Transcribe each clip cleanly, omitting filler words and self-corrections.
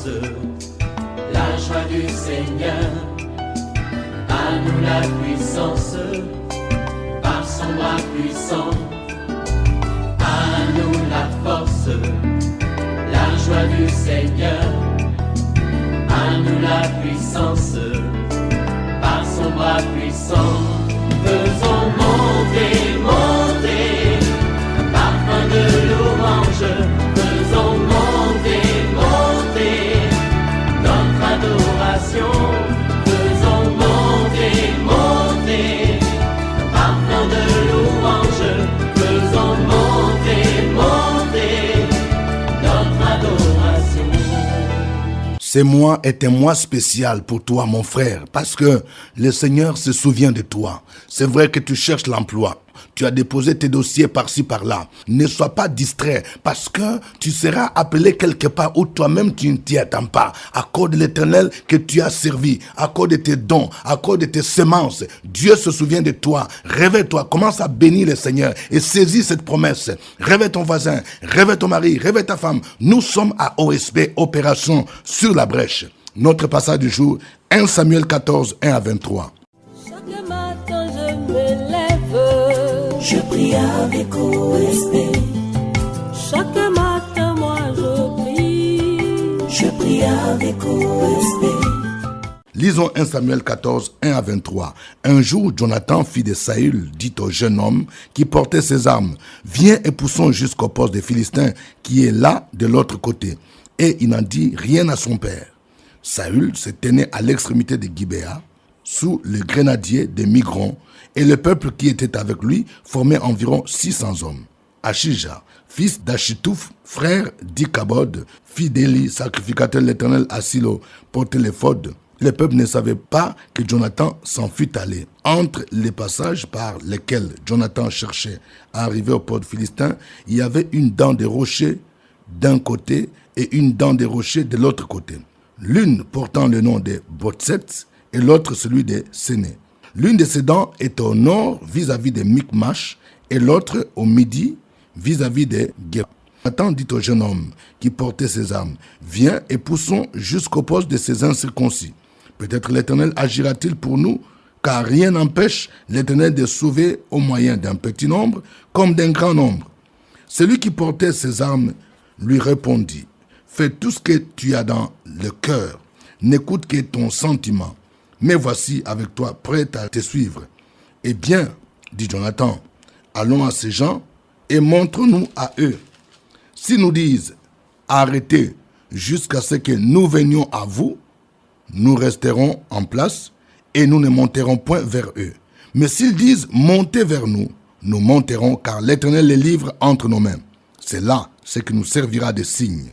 force, la joie du Seigneur. À nous la puissance, par son bras puissant. À nous la force, la joie du Seigneur. À nous la puissance, par son bras puissant. Faisons monter, monter, parfum de louange. Faisons monter, monter, notre adoration. Faisons monter, monter, parfum de louange. Faisons monter, monter, notre adoration. Ce mois est un mois spécial pour toi, mon frère, parce que le Seigneur se souvient de toi. C'est vrai que tu cherches l'emploi. Tu as déposé tes dossiers par-ci, par-là. Ne sois pas distrait parce que tu seras appelé quelque part où toi-même tu ne t'y attends pas. À cause de l'Éternel que tu as servi, à cause de tes dons, à cause de tes semences. Dieu se souvient de toi. Réveille-toi, commence à bénir le Seigneur et saisis cette promesse. Réveille ton voisin, réveille ton mari, réveille ta femme. Nous sommes à OSB, Opération sur la brèche. Notre passage du jour, 1 Samuel 14, 1 à 23. Chaque matin je me lève, je prie avec OSB. chaque matin moi je prie, Je prie avec OSB. Lisons 1 Samuel 14, 1 à 23. Un jour, Jonathan, fils de Saül, dit au jeune homme qui portait ses armes, « Viens et poussons jusqu'au poste des Philistins qui est là de l'autre côté. » Et il n'en dit rien à son père. Saül se tenait à l'extrémité de Gibéa, sous le grenadier des Migrons, et le peuple qui était avec lui formait environ 600 hommes. Achija, fils d'Achitouf, frère d'Ikabod, fils d'Éli, sacrificateur de l'Éternel à Silo, portait l'éphod. Le peuple ne savait pas que Jonathan s'en fût allé. Entre les passages par lesquels Jonathan cherchait à arriver au port philistin, il y avait une dent de rocher d'un côté et une dent de rocher de l'autre côté. L'une portant le nom de Botset et l'autre celui de Séné. L'une de ces dents est au nord vis-à-vis de Micmash et l'autre au midi vis-à-vis de Guéra. Jonathan dit au jeune homme qui portait ses armes, « Viens et poussons jusqu'au poste de ces incirconcis. Peut-être l'Éternel agira-t-il pour nous, car rien n'empêche l'Éternel de sauver au moyen d'un petit nombre comme d'un grand nombre. » Celui qui portait ses armes lui répondit, « Fais tout ce que tu as dans le cœur, n'écoute que ton sentiment. Mais voici avec toi, prêt à te suivre. » « Eh bien, dit Jonathan, allons à ces gens et montrons-nous à eux. S'ils nous disent, arrêtez jusqu'à ce que nous venions à vous, nous resterons en place et nous ne monterons point vers eux. Mais s'ils disent, montez vers nous, nous monterons car l'Éternel les livre entre nos mains. C'est là ce qui nous servira de signe. »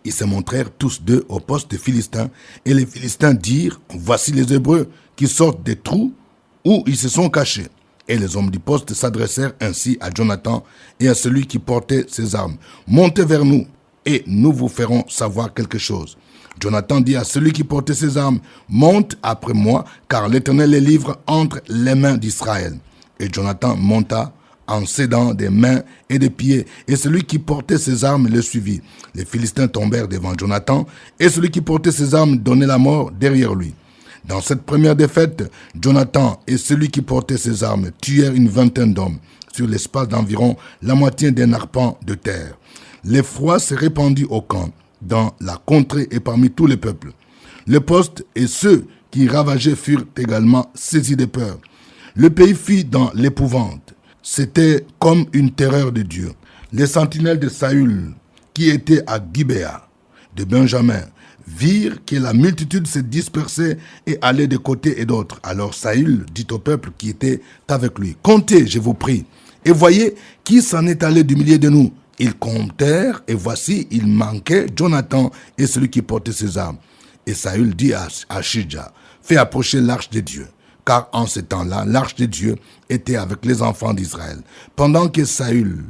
Ils se montrèrent tous deux au poste des Philistins et les Philistins dirent, voici les Hébreux qui sortent des trous où ils se sont cachés. Et les hommes du poste s'adressèrent ainsi à Jonathan et à celui qui portait ses armes. Montez vers nous et nous vous ferons savoir quelque chose. Jonathan dit à celui qui portait ses armes, monte après moi car l'Éternel les livre entre les mains d'Israël. Et Jonathan monta en s'aidant des mains et des pieds, et celui qui portait ses armes le suivit. Les Philistins tombèrent devant Jonathan, et celui qui portait ses armes donnait la mort derrière lui. Dans cette première défaite, Jonathan et celui qui portait ses armes tuèrent une vingtaine d'hommes, sur l'espace d'environ la moitié d'un arpent de terre. L'effroi se répandit au camp, dans la contrée et parmi tous les peuples. Le poste et ceux qui ravageaient furent également saisis de peur. Le pays fut dans l'épouvante. C'était comme une terreur de Dieu. Les sentinelles de Saül, qui étaient à Gibéa, de Benjamin, virent que la multitude se dispersait et allait de côté et d'autre. Alors Saül dit au peuple qui était avec lui, « Comptez, je vous prie, et voyez qui s'en est allé du milieu de nous. » Ils comptèrent, et voici, il manquait Jonathan et celui qui portait ses armes. Et Saül dit à Achija, « Fais approcher l'arche de Dieu. » Car en ce temps-là, l'arche de Dieu était avec les enfants d'Israël. Pendant que Saül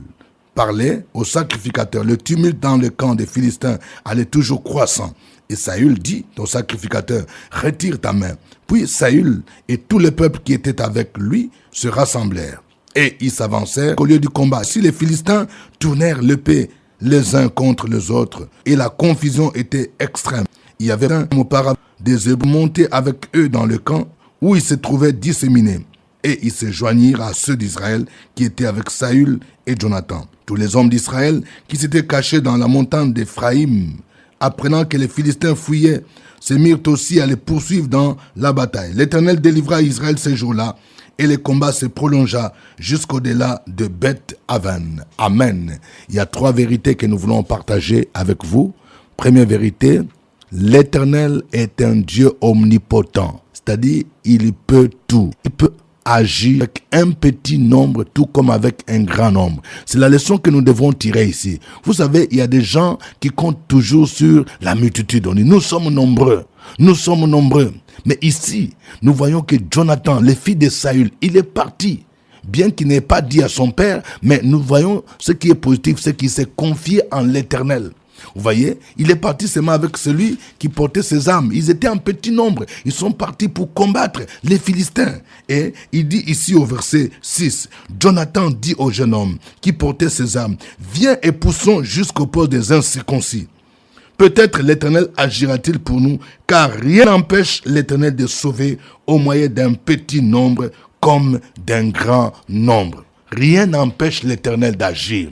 parlait au sacrificateur, le tumulte dans le camp des Philistins allait toujours croissant. Et Saül dit au sacrificateur, « Retire ta main. » Puis Saül et tout le peuple qui était avec lui se rassemblèrent. Et ils s'avancèrent au lieu du combat. Si les Philistins tournèrent l'épée les uns contre les autres, et la confusion était extrême. il y avait auparavant des Hébreux montés avec eux dans le camp où ils se trouvaient disséminés. Et ils se joignirent à ceux d'Israël qui étaient avec Saül et Jonathan. Tous les hommes d'Israël qui s'étaient cachés dans la montagne d'Éphraïm, apprenant que les Philistins fuyaient, se mirent aussi à les poursuivre dans la bataille. L'Éternel délivra Israël ces jours-là, et le combat se prolongea jusqu'au-delà de Beth-Aven. Amen. Il y a 3 vérités que nous voulons partager avec vous. Première vérité, l'Éternel est un Dieu omnipotent, c'est-à-dire il peut tout. Il peut agir avec un petit nombre tout comme avec un grand nombre. C'est la leçon que nous devons tirer ici. Vous savez, il y a des gens qui comptent toujours sur la multitude. On dit, nous sommes nombreux. Nous sommes nombreux. Mais ici, nous voyons que Jonathan, le fils de Saül, il est parti. Bien qu'il n'ait pas dit à son père, mais nous voyons ce qui est positif, c'est qu'il s'est confié en l'Éternel. Vous voyez, il est parti seulement avec celui qui portait ses armes. Ils étaient en petit nombre. Ils sont partis pour combattre les Philistins. Et il dit ici au verset 6, Jonathan dit au jeune homme qui portait ses armes, viens et poussons jusqu'au poste des incirconcis. Peut-être l'Éternel agira-t-il pour nous, car rien n'empêche l'Éternel de sauver au moyen d'un petit nombre comme d'un grand nombre. Rien n'empêche l'Éternel d'agir.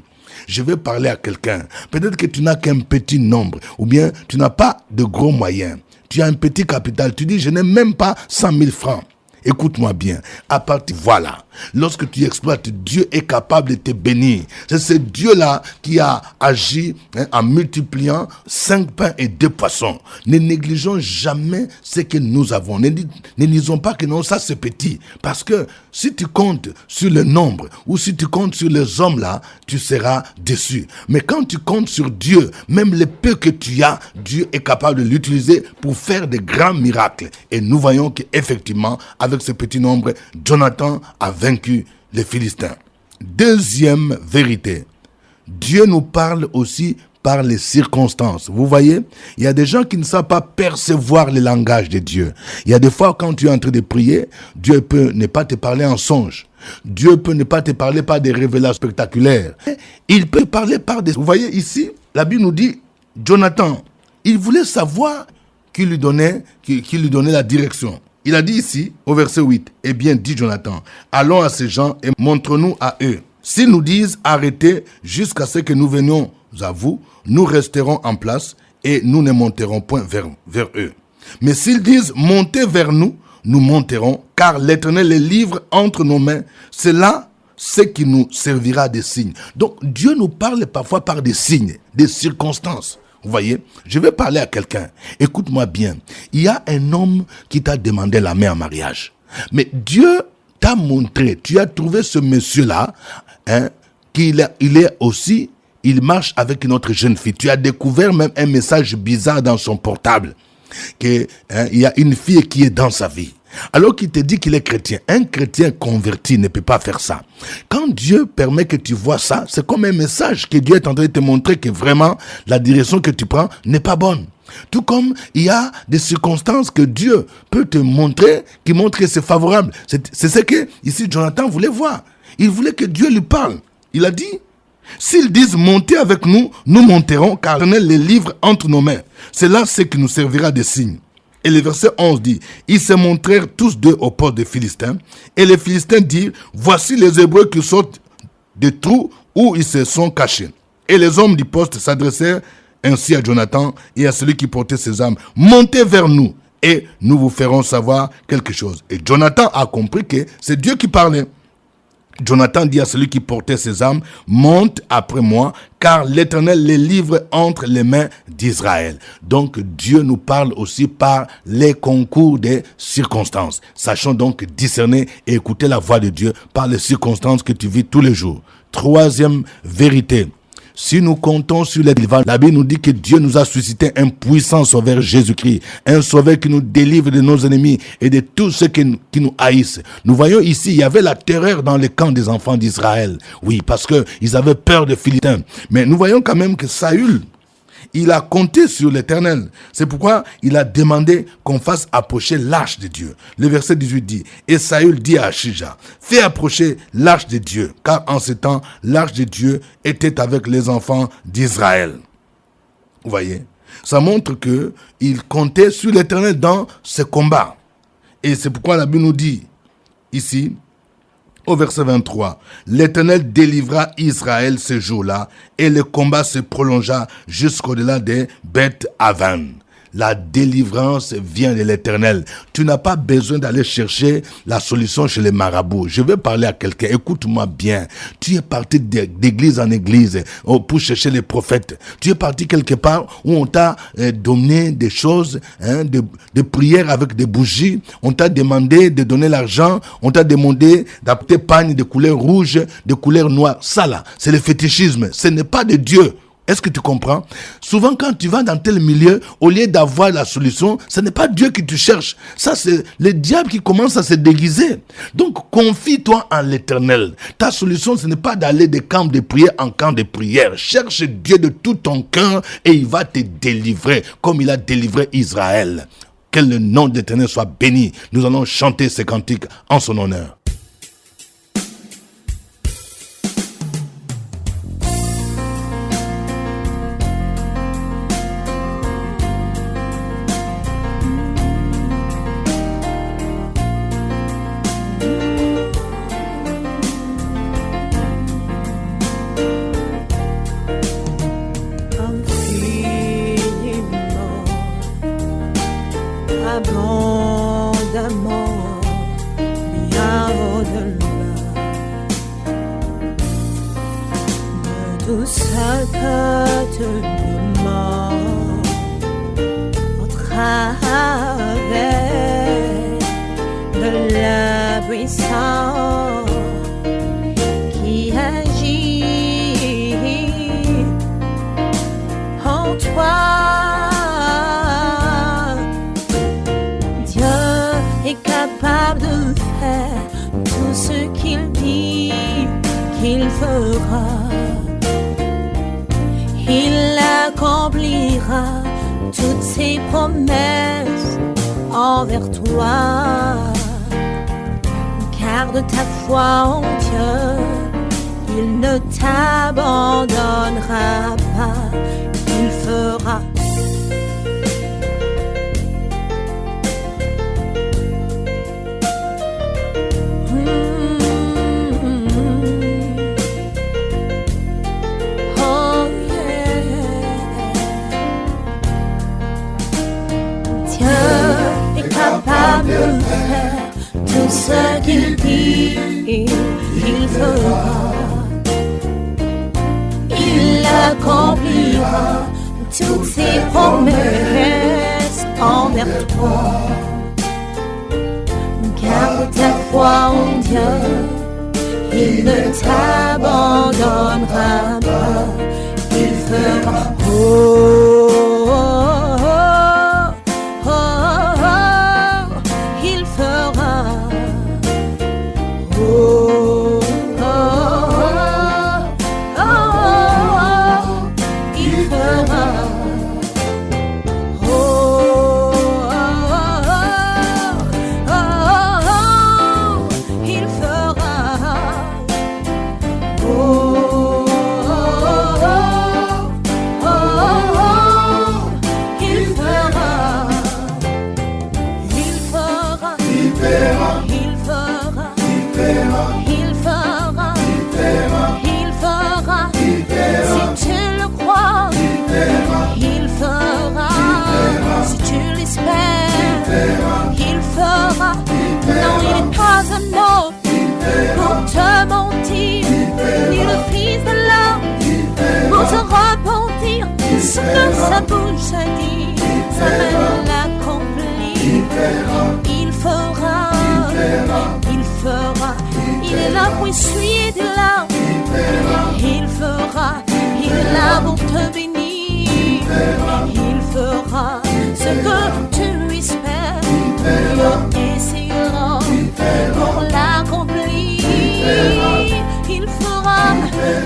Je vais parler à quelqu'un. Peut-être que tu n'as qu'un petit nombre, ou bien tu n'as pas de gros moyens. Tu as un petit capital. Tu dis, je n'ai même pas 100 000 francs. Écoute-moi bien. À partir, voilà. Lorsque tu exploites, Dieu est capable de te bénir. C'est ce Dieu-là qui a agi en multipliant 5 pains et 2 poissons. Ne négligeons jamais ce que nous avons. Ne disons pas que non, ça c'est petit. Parce que si tu comptes sur le nombre ou si tu comptes sur les hommes là, tu seras déçu. Mais quand tu comptes sur Dieu, même le peu que tu as, Dieu est capable de l'utiliser pour faire de grands miracles. Et nous voyons qu'effectivement, avec ce petit nombre, Jonathan a vaincu les Philistins. Deuxième vérité, Dieu nous parle aussi par les circonstances. Vous voyez, il y a des gens qui ne savent pas percevoir le langage de Dieu. Il y a des fois quand tu es en train de prier, Dieu peut ne pas te parler en songe. Dieu peut ne pas te parler par des révélations spectaculaires. Il peut parler par des... Vous voyez ici, la Bible nous dit, Jonathan, il voulait savoir qui lui donnait la direction. Il a dit ici, au verset 8, « Eh bien, dit Jonathan, allons à ces gens et montre-nous à eux. S'ils nous disent, arrêtez jusqu'à ce que nous venions à vous, nous resterons en place et nous ne monterons point vers eux. Mais s'ils disent, montez vers nous, nous monterons, car l'Éternel les livre entre nos mains. C'est là ce qui nous servira de signe. » Donc, Dieu nous parle parfois par des signes, des circonstances. Vous voyez, je vais parler à quelqu'un. Écoute-moi bien. Il y a un homme qui t'a demandé la main en mariage. Mais Dieu t'a montré, tu as trouvé ce monsieur-là, il marche avec une autre jeune fille. Tu as découvert même un message bizarre dans son portable. Il y a une fille qui est dans sa vie. Alors qu'il te dit qu'il est chrétien. Un chrétien converti ne peut pas faire ça. Quand Dieu permet que tu vois ça, c'est comme un message que Dieu est en train de te montrer que vraiment la direction que tu prends n'est pas bonne. Tout comme il y a des circonstances que Dieu peut te montrer, qui montrent que c'est favorable. C'est ce que ici Jonathan voulait voir. Il voulait que Dieu lui parle. Il a dit, s'ils disent montez avec nous, nous monterons, car l'Éternel les livre entre nos mains. C'est là ce qui nous servira de signe. Et le verset 11 dit, ils se montrèrent tous deux au port des Philistins, et les Philistins dirent, voici les Hébreux qui sortent des trous où ils se sont cachés. Et les hommes du poste s'adressèrent ainsi à Jonathan et à celui qui portait ses armes, montez vers nous, et nous vous ferons savoir quelque chose. Et Jonathan a compris que c'est Dieu qui parlait. Jonathan dit à celui qui portait ses armes, monte après moi, car l'Éternel les livre entre les mains d'Israël. Donc Dieu nous parle aussi par les concours des circonstances. Sachons donc discerner et écouter la voix de Dieu par les circonstances que tu vis tous les jours. Troisième vérité. Si nous comptons sur les délivrants, la Bible nous dit que Dieu nous a suscité un puissant sauveur, Jésus-Christ. Un sauveur qui nous délivre de nos ennemis et de tous ceux qui nous haïssent. Nous voyons ici, il y avait la terreur dans les camps des enfants d'Israël. Oui, parce qu'ils avaient peur des Philistins. Mais nous voyons quand même que Saül, il a compté sur l'Éternel. C'est pourquoi il a demandé qu'on fasse approcher l'arche de Dieu. Le verset 18 dit, et Saül dit à Achija, fais approcher l'arche de Dieu, car en ce temps, l'arche de Dieu était avec les enfants d'Israël. Vous voyez, Ça montre qu'il comptait sur l'Éternel dans ses combats. Et c'est pourquoi la Bible nous dit, ici, au verset 23, l'Éternel délivra Israël ce jour-là, et le combat se prolongea jusqu'au-delà des Beth-Aven. La délivrance vient de l'Éternel. Tu n'as pas besoin d'aller chercher la solution chez les marabouts. Je vais parler à quelqu'un. Écoute-moi bien. Tu es parti d'église en église pour chercher les prophètes. Tu es parti quelque part où on t'a donné des choses, de prières avec des bougies. On t'a demandé de donner l'argent. On t'a demandé d'apporter pagne de couleur rouge, de couleur noire. Ça là, c'est le fétichisme. Ce n'est pas de Dieu. Est-ce que tu comprends? Souvent, quand tu vas dans tel milieu, au lieu d'avoir la solution, ce n'est pas Dieu qui te cherche. Ça, c'est le diable qui commence à se déguiser. Donc, confie-toi en l'Éternel. Ta solution, ce n'est pas d'aller de camp de prière en camp de prière. Cherche Dieu de tout ton cœur et il va te délivrer, comme il a délivré Israël. Que le nom de l'Éternel soit béni. Nous allons chanter ces cantiques en son honneur. Il accomplira toutes ses promesses envers toi. Garde ta foi en Dieu, il ne t'abandonnera pas, il fera. Capable de faire tout ce qu'il dit, il fera. Il accomplira toutes ses promesses envers toi. Garde ta foi en Dieu, il ne t'abandonnera pas, il fera. Non, il n'est pas un homme pour te mentir, ni le fils de l'homme pour te repentir. Ce que sa bouche a dit, sa main l'accomplit. Il fera, il fera. Il est là pour essuyer tes larmes. Il fera, il est là pour te bénir. Il fera ce que tu espères. Dieu essayera pour l'accomplir. Il fera,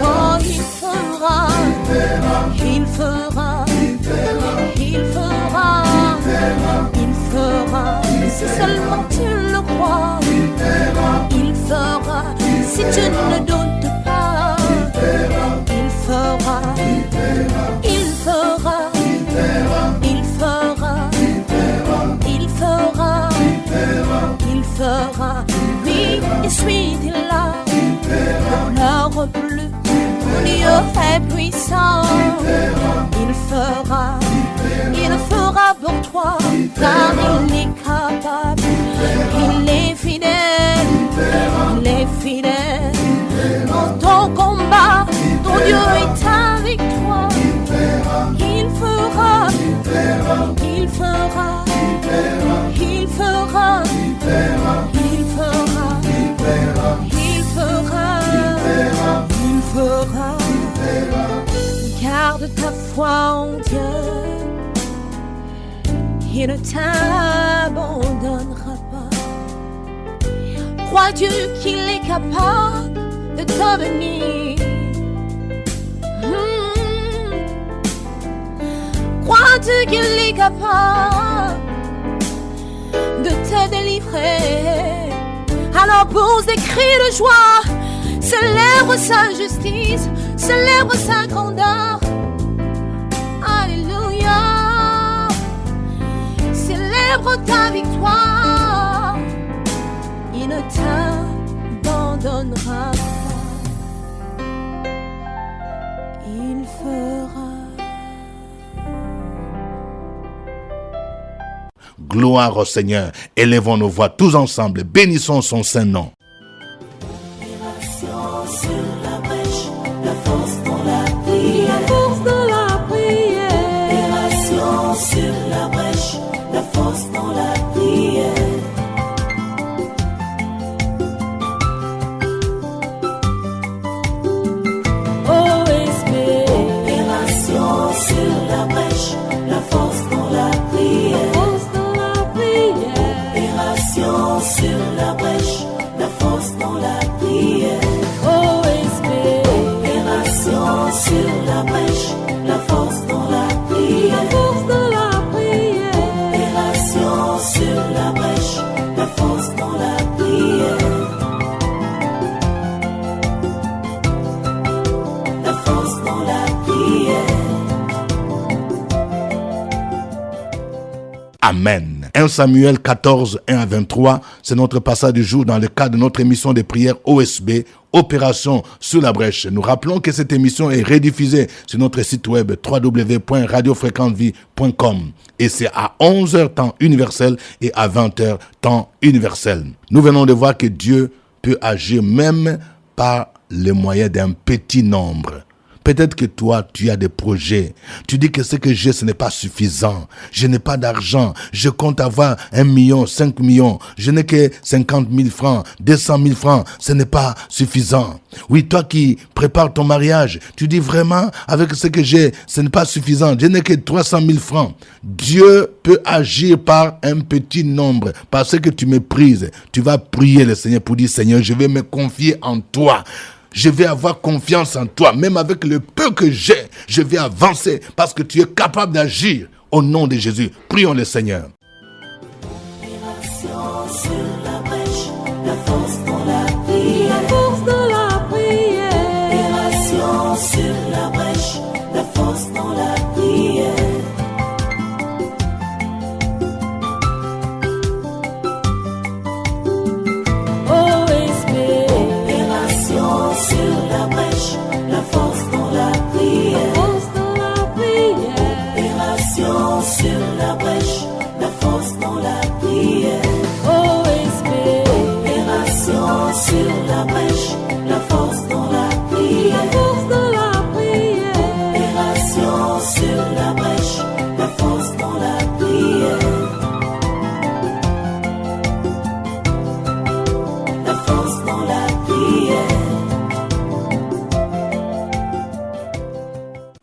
oh il fera, il fera, il fera, il fera. Si seulement tu le crois, il fera. Si tu ne doutes pas, il fera, il fera, il fera. Dieu est puissant. Il fera pour toi, car il est capable. Il est fidèle, il est fidèle. Dans ton combat, ton Dieu est avec toi. Il fera, il fera, il fera, il fera, il fera. Garde ta foi en Dieu, il ne t'abandonnera pas. Crois-tu qu'il est capable de te bénir? Crois-tu qu'il est capable de te délivrer? Alors pousse des cris de joie, célèbre sa justice, célèbre sa grandeur. Alléluia. Célèbre ta victoire, il ne t'abandonnera pas. Il fera. Gloire au Seigneur. Élevons nos voix tous ensemble. Bénissons son saint nom. Sur la brèche, la force dans la prière. La force dans la prière. Opération sur la brèche, la force dans la prière. OSB. Opération sur la brèche, la force dans la prière. Force dans la prière. Opération sur la brèche, la force dans la prière. OSB. Opération sur la brèche, la force dans la prière. Force dans la prière. Opération sur la brèche, la force dans la prière. La force dans la prière. Amen. 1 Samuel 14, 1 à 23, c'est notre passage du jour dans le cadre de notre émission de prière OSB, Opération sur la brèche. Nous rappelons que cette émission est rediffusée sur notre site web www.radiofréquentvie.com et c'est à 11h temps universel et à 20h temps universel. Nous venons de voir que Dieu peut agir même par les moyens d'un petit nombre. Peut-être que toi, tu as des projets. Tu dis que ce que j'ai, ce n'est pas suffisant. Je n'ai pas d'argent. Je compte avoir 1 million, 5 millions. Je n'ai que 50 000 francs, 200 000 francs. Ce n'est pas suffisant. Oui, toi qui prépares ton mariage, tu dis vraiment, avec ce que j'ai, ce n'est pas suffisant. Je n'ai que 300 000 francs. Dieu peut agir par un petit nombre. Parce que tu méprises. Tu vas prier le Seigneur pour dire, Seigneur, je vais me confier en toi. Je vais avoir confiance en toi. Même avec le peu que j'ai, je vais avancer parce que tu es capable d'agir. Au nom de Jésus, prions le Seigneur. Opération sur la brèche, la force dans la prière. Force dans la prière. Opération sur la brèche, la force dans la prière. OSB. Opération sur la brèche, la force dans la prière. Force dans la prière. Opération sur la brèche, la force dans la prière. OSB. Opération sur la brèche, la force dans la prière. Force dans la prière. Opération sur la brèche, la force dans la prière. La force dans la prière.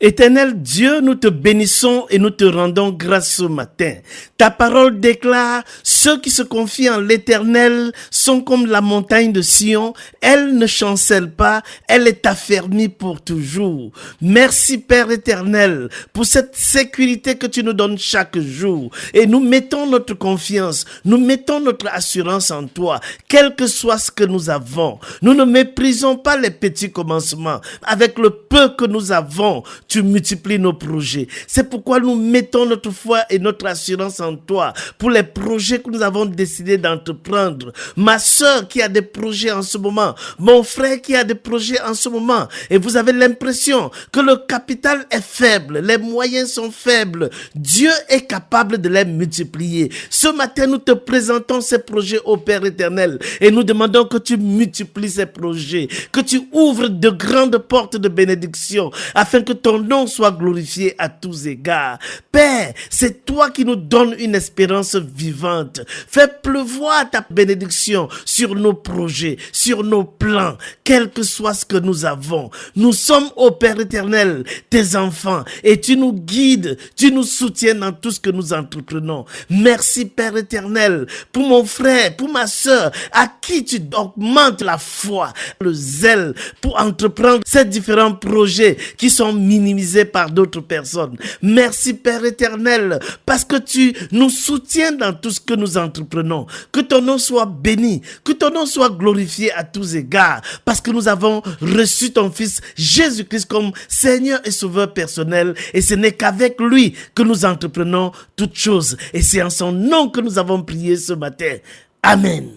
Éternel Dieu, nous te bénissons et nous te rendons grâce ce matin. Ta parole déclare, ceux qui se confient en l'Éternel sont comme la montagne de Sion. Elle ne chancelle pas, elle est affermie pour toujours. Merci Père éternel pour cette sécurité que tu nous donnes chaque jour. Et nous mettons notre confiance, nous mettons notre assurance en toi, quel que soit ce que nous avons. Nous ne méprisons pas les petits commencements. Avec le peu que nous avons, tu multiplies nos projets. C'est pourquoi nous mettons notre foi et notre assurance en toi pour les projets que nous avons décidé d'entreprendre. Ma sœur qui a des projets en ce moment, mon frère qui a des projets en ce moment, et vous avez l'impression que le capital est faible, les moyens sont faibles. Dieu est capable de les multiplier. Ce matin, nous te présentons ces projets au Père éternel et nous demandons que tu multiplies ces projets, que tu ouvres de grandes portes de bénédiction afin que ton nom soit glorifié à tous égards. Père, c'est toi qui nous donnes une espérance vivante. Fais pleuvoir ta bénédiction sur nos projets, sur nos plans, quel que soit ce que nous avons. Nous sommes au Père éternel, tes enfants, et tu nous guides, tu nous soutiens dans tout ce que nous entreprenons. Merci Père éternel pour mon frère, pour ma sœur, à qui tu augmentes la foi, le zèle pour entreprendre ces différents projets qui sont minimisés par d'autres personnes. Merci Père éternel parce que tu nous soutiens dans tout ce que nous entreprenons. Que ton nom soit béni, que ton nom soit glorifié à tous égards parce que nous avons reçu ton Fils Jésus-Christ comme Seigneur et Sauveur personnel et ce n'est qu'avec lui que nous entreprenons toutes choses et c'est en son nom que nous avons prié ce matin. Amen.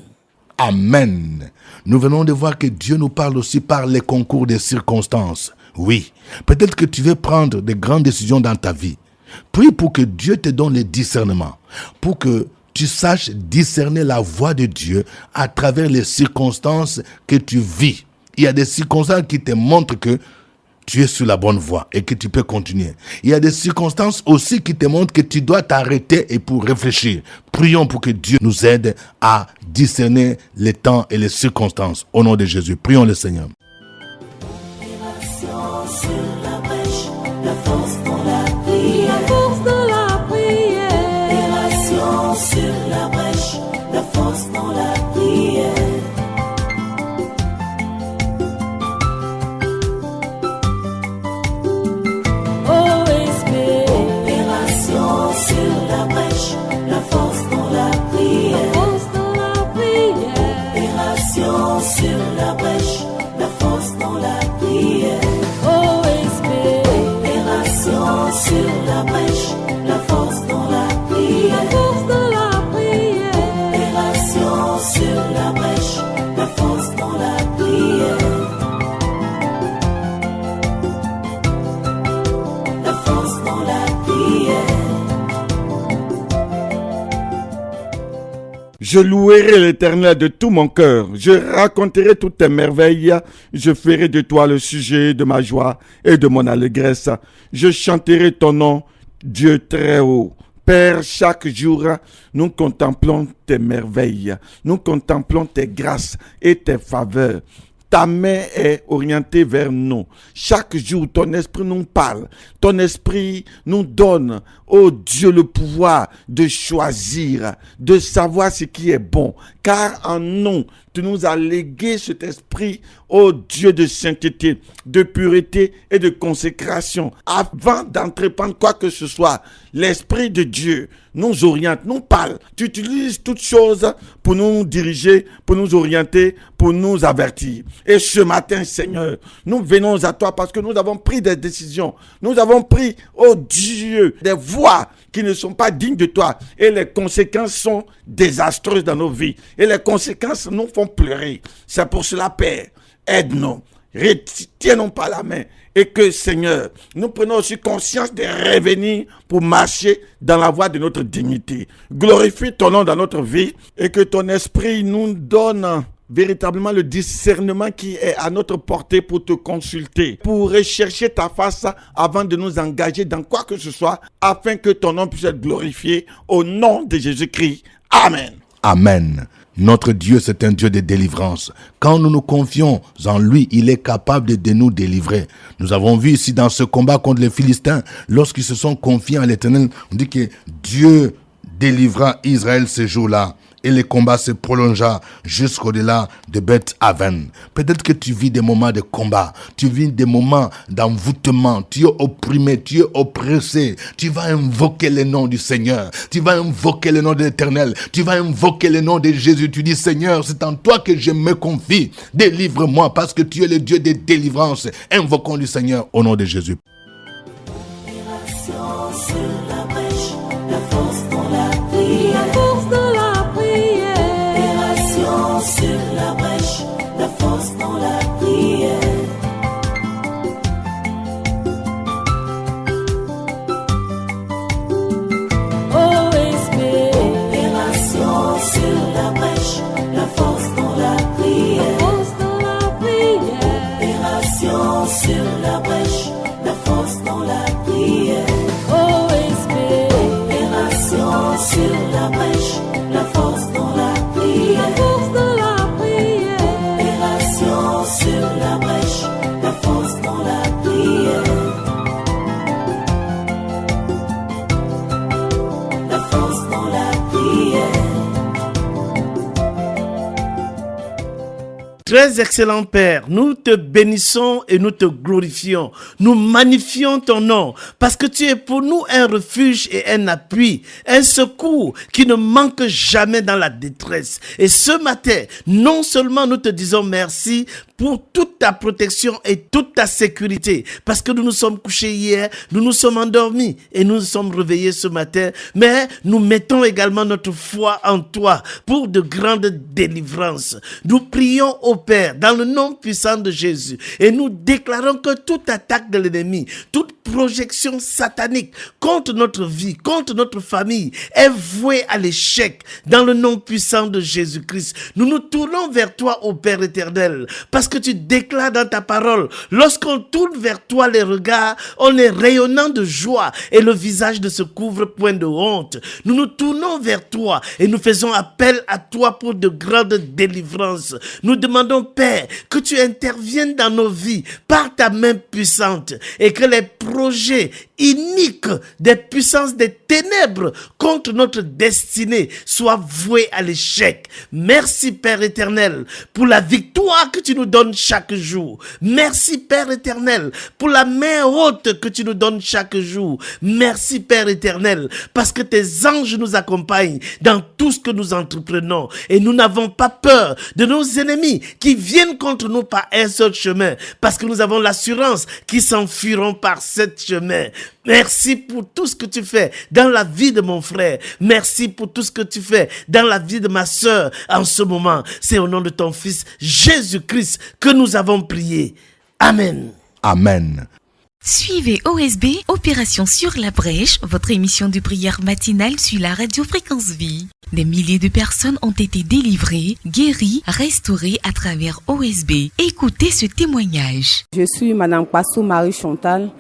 Amen. Nous venons de voir que Dieu nous parle aussi par les concours des circonstances. Oui, peut-être que tu veux prendre de grandes décisions dans ta vie. Prie pour que Dieu te donne le discernement, pour que tu saches discerner la voix de Dieu à travers les circonstances que tu vis. Il y a des circonstances qui te montrent que tu es sur la bonne voie et que tu peux continuer. Il y a des circonstances aussi qui te montrent que tu dois t'arrêter et pour réfléchir. Prions pour que Dieu nous aide à discerner les temps et les circonstances. Au nom de Jésus, prions le Seigneur. Sur la brèche, la force dans la prière. La force de la prière. Opération sur la brèche, la force dans la prière. OSP. Opération sur la brèche, la force dans la prière. La force de la prière. Opération sur la brèche, la force dans la prière. OSP. Opération sur la brèche, la force dans la prière. La force de la prière. Opération sur la brèche, la force dans la prière. La force dans la prière. Je louerai l'Éternel de tout mon cœur. Je raconterai toutes tes merveilles. Je ferai de toi le sujet de ma joie et de mon allégresse. Je chanterai ton nom, Dieu très haut. Père, chaque jour, nous contemplons tes merveilles. Nous contemplons tes grâces et tes faveurs. Ta main est orientée vers nous. Chaque jour, ton esprit nous parle. Ton esprit nous donne, oh Dieu, le pouvoir de choisir, de savoir ce qui est bon. Car en nous, tu nous as légué cet esprit, oh Dieu, de sainteté, de pureté et de consécration. Avant d'entreprendre quoi que ce soit, l'esprit de Dieu nous oriente, nous parle. Tu utilises toutes choses pour nous diriger, pour nous orienter, pour nous avertir. Et ce matin, Seigneur, nous venons à toi parce que nous avons pris des décisions. Nous avons pris, oh Dieu, des voies qui ne sont pas dignes de toi. Et les conséquences sont désastreuses dans nos vies. Et les conséquences nous font pleurer. C'est pour cela, Père, aide-nous. Retiens-nous par la main. Et que, Seigneur, nous prenons aussi conscience de revenir pour marcher dans la voie de notre dignité. Glorifie ton nom dans notre vie et que ton esprit nous donne véritablement le discernement qui est à notre portée pour te consulter, pour rechercher ta face avant de nous engager dans quoi que ce soit, afin que ton nom puisse être glorifié au nom de Jésus-Christ. Amen. Amen. Notre Dieu, c'est un Dieu de délivrance. Quand nous nous confions en lui, il est capable de nous délivrer. Nous avons vu ici dans ce combat contre les Philistins, lorsqu'ils se sont confiés à l'Éternel, on dit que Dieu délivra Israël ce jour-là. Et le combat se prolongea jusqu'au-delà de Beth-Aven. Peut-être que tu vis des moments de combat, tu vis des moments d'envoûtement, tu es opprimé, tu es oppressé. Tu vas invoquer le nom du Seigneur, tu vas invoquer le nom de l'Éternel, tu vas invoquer le nom de Jésus. Tu dis, Seigneur, c'est en toi que je me confie. Délivre-moi parce que tu es le Dieu de délivrance. Invoquons le Seigneur au nom de Jésus. Très excellent Père, nous te bénissons et nous te glorifions. Nous magnifions ton nom parce que tu es pour nous un refuge et un appui, un secours qui ne manque jamais dans la détresse. Et ce matin, non seulement nous te disons merci pour toute ta protection et toute ta sécurité, parce que nous nous sommes couchés hier, nous nous sommes endormis et nous nous sommes réveillés ce matin, mais nous mettons également notre foi en toi pour de grandes délivrances. Nous prions au Père dans le nom puissant de Jésus et nous déclarons que toute attaque de l'ennemi, toute projection satanique contre notre vie, contre notre famille est vouée à l'échec dans le nom puissant de Jésus-Christ. Nous nous tournons vers toi, ô Père éternel, parce que tu déclares dans ta parole, lorsqu'on tourne vers toi les regards, on est rayonnant de joie et le visage ne se couvre point de honte. Nous nous tournons vers toi et nous faisons appel à toi pour de grandes délivrances. Nous demandons, Père, que tu interviennes dans nos vies par ta main puissante et que les projets iniques des puissances des ténèbres contre notre destinée soient voués à l'échec. Merci Père éternel pour la victoire que tu nous donnes chaque jour. Merci Père éternel pour la main haute que tu nous donnes chaque jour. Merci Père éternel parce que tes anges nous accompagnent dans tout ce que nous entreprenons et nous n'avons pas peur de nos ennemis qui viennent contre nous par un seul chemin parce que nous avons l'assurance qu'ils s'enfuiront par sept chemins. Merci pour tout ce que tu fais dans la vie de mon frère. Merci pour tout ce que tu fais dans la vie de ma sœur en ce moment. C'est au nom de ton Fils Jésus-Christ que nous avons prié. Amen. Amen. Suivez OSB, Opération sur la brèche, votre émission de prière matinale sur la radio Fréquence Vie. Des milliers de personnes ont été délivrées, guéries, restaurées à travers OSB. Écoutez ce témoignage. Je suis Madame Passou Marie Chantal.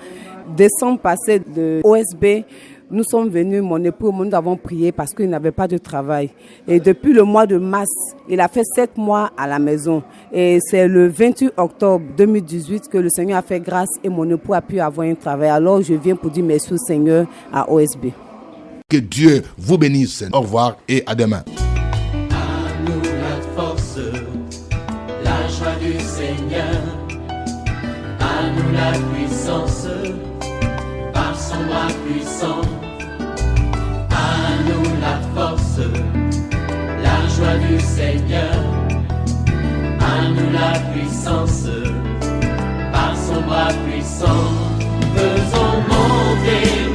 Décembre passé de OSB, nous sommes venus, mon époux et moi, nous avons prié parce qu'il n'avait pas de travail. Et depuis le mois de mars, il a fait 7 mois à la maison. Et c'est le 28 octobre 2018 que le Seigneur a fait grâce et mon époux a pu avoir un travail. Alors je viens pour dire merci au Seigneur à OSB. Que Dieu vous bénisse. Au revoir et à demain. À nous la force, la joie du Seigneur. À nous la puissance, par son bras puissant. À nous la force, la joie du Seigneur. À nous la puissance, par son bras puissant. Faisons monter